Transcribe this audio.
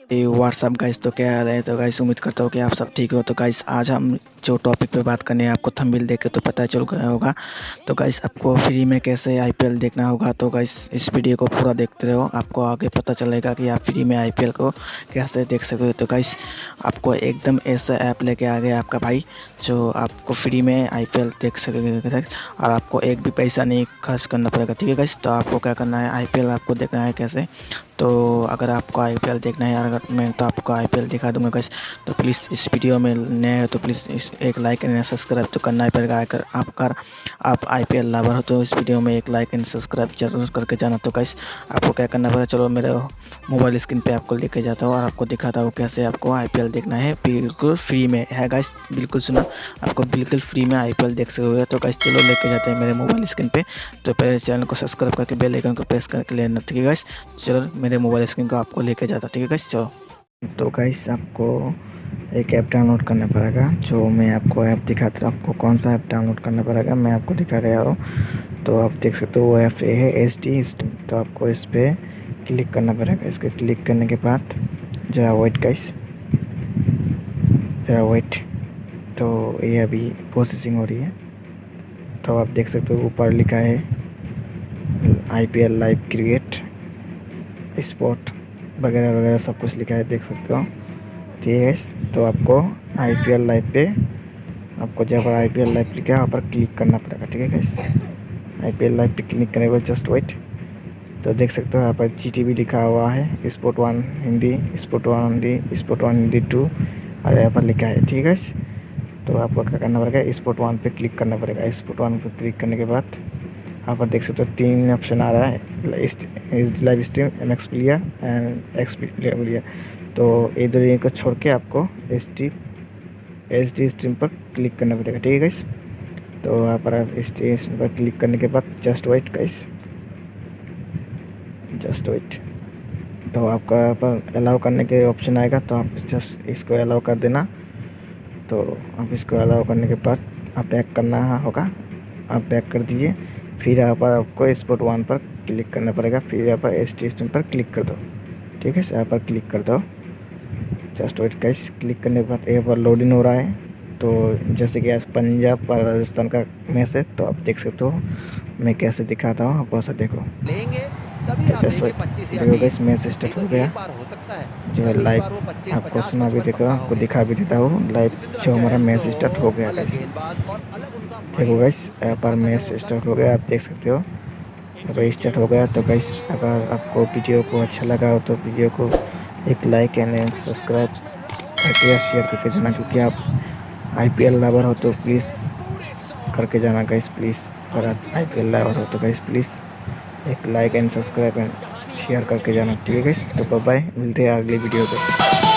WhatsApp guys, तो क्या हाल है। तो गाइस उम्मीद करता हूँ कि आप सब ठीक हो। तो गाइस आज हम जो टॉपिक पे बात करने हैं, आपको थंबनेल देख के तो पता चल गया होगा। तो गाइस आपको फ्री में कैसे आईपीएल देखना होगा। तो गाइस इस वीडियो को पूरा देखते रहो, आपको आगे पता चलेगा कि आप फ्री में आईपीएल को कैसे देख सकते हो। तो गाइस आपको एकदम ऐसा ऐप लेके आ गया आपका भाई, जो आपको फ्री में आईपीएल देख सकेगा और आपको एक भी पैसा नहीं खर्च करना पड़ेगा। ठीक है गाइस, तो आपको क्या करना है, आईपीएल आपको देखना है कैसे। तो अगर आपको आईपीएल देखना है, अगर मैं तो आपको आईपीएल दिखा दूंगा गाइस। तो प्लीज़ इस वीडियो में नए हो तो प्लीज़ इस एक लाइक एंड सब्सक्राइब तो करना ही पड़ेगा। अगर आप आईपीएल लवर हो तो इस वीडियो में एक लाइक एंड सब्सक्राइब जरूर करके जाना। तो गाइस आपको क्या करना पड़ेगा, चलो मेरे मोबाइल स्क्रीन पे आपको लेके जाता हूँ और आपको दिखाता हूँ कैसे आपको आईपीएल देखना है। बिल्कुल फ्री में है गाइस, बिल्कुल सुना, आपको बिल्कुल फ्री में आईपीएल देख सकते। तो गाइस चलो लेके जाते हैं मेरे मोबाइल स्क्रीन पे। तो पहले चैनल को सब्सक्राइब करके बेल आइकन को प्रेस करके लेना। ठीक है गाइस, चलो मेरे मोबाइल स्क्रीन को आपको लेके जाता। ठीक है गाइस, चलो। तो गाइस आपको एक ऐप डाउनलोड करना पड़ेगा, जो मैं आपको ऐप दिखाता हूँ। आपको कौन सा ऐप डाउनलोड करना पड़ेगा मैं आपको दिखा रहा हूँ। तो आप देख सकते हो वो ऐप है HD स्ट्रीम। तो आपको इस पर क्लिक करना पड़ेगा। इस पर क्लिक करने के बाद ज़रा वेट गाइस, ज़रा वेट। तो ये अभी प्रोसेसिंग हो रही है। तो आप देख सकते हो ऊपर लिखा है IPL लाइव क्रिकेट स्पोर्ट वगैरह वगैरह सब कुछ लिखा है, देख सकते हो। ठीक है, तो आपको IPL लाइव पे, आपको जहाँ पर IPL लाइव लिखा है वहाँ पर क्लिक करना पड़ेगा। ठीक है गाइस, IPL लाइव पे क्लिक करने के बाद जस्ट वेट। तो देख सकते हो यहाँ पर GTV लिखा हुआ है, sport 1 Hindi, sport 1 Hindi, sport 1 Hindi 2 और यहाँ पर लिखा है। ठीक है, तो आपको क्या करना पड़ेगा, स्पोर्ट 1 पे क्लिक करना पड़ेगा। स्पोर्ट 1 पे क्लिक करने के बाद यहाँ पर देख सकते हो 3 ऑप्शन आ रहा है, live stream, MX player and x player. तो ये दो को छोड़ के आपको HD स्ट्रीम पर क्लिक करना पड़ेगा। ठीक है गाइस, तो यहाँ पर आप HD स्ट्रीम पर क्लिक करने के बाद just wait guys, just wait. तो आपका यहाँ पर अलाउ करने के ऑप्शन आएगा, तो आप जस्ट इसको अलाउ कर देना। तो आप इसको अलाउ करने के बाद आप बैक करना होगा, आप बैक कर दीजिए। फिर यहाँ पर आपको स्पोर्ट 1 पर क्लिक करना पड़ेगा, फिर यहाँ पर HD स्ट्रीम पर क्लिक कर दो। ठीक है, यहाँ पर क्लिक कर दो, जस्ट वेट गाइस। क्लिक करने के बाद यहाँ पर लोडिंग हो रहा है। तो जैसे कि आज पंजाब और राजस्थान का मैच है, तो आप देख सकते हो मैं कैसे दिखाता हूँ, आप वैसा देखो। तो जस्ट वेट, देखो गाइस मैच स्टार्ट हो गया, जो है लाइव आपको सुना भी देखो, आपको दिखा भी देता हूँ लाइव जो हमारा मैच स्टार्ट हो गया गाइस। देखो गाइस यहाँ पर मैच स्टार्ट हो गया, आप देख सकते हो यहाँ स्टार्ट हो गया। तो गाइस अगर आपको वीडियो को अच्छा लगा हो तो वीडियो को एक लाइक एंड सब्सक्राइब करके या शेयर करके जाना, क्योंकि आप IPL लवर हो तो प्लीज़ करके जाना गाइस, प्लीज़। अगर आप IPL लवर हो तो गाइस प्लीज़ एक like and subscribe and share करके जाना। ठीक है गाइस, तो बाय बाय, मिलते हैं अगली वीडियो पे।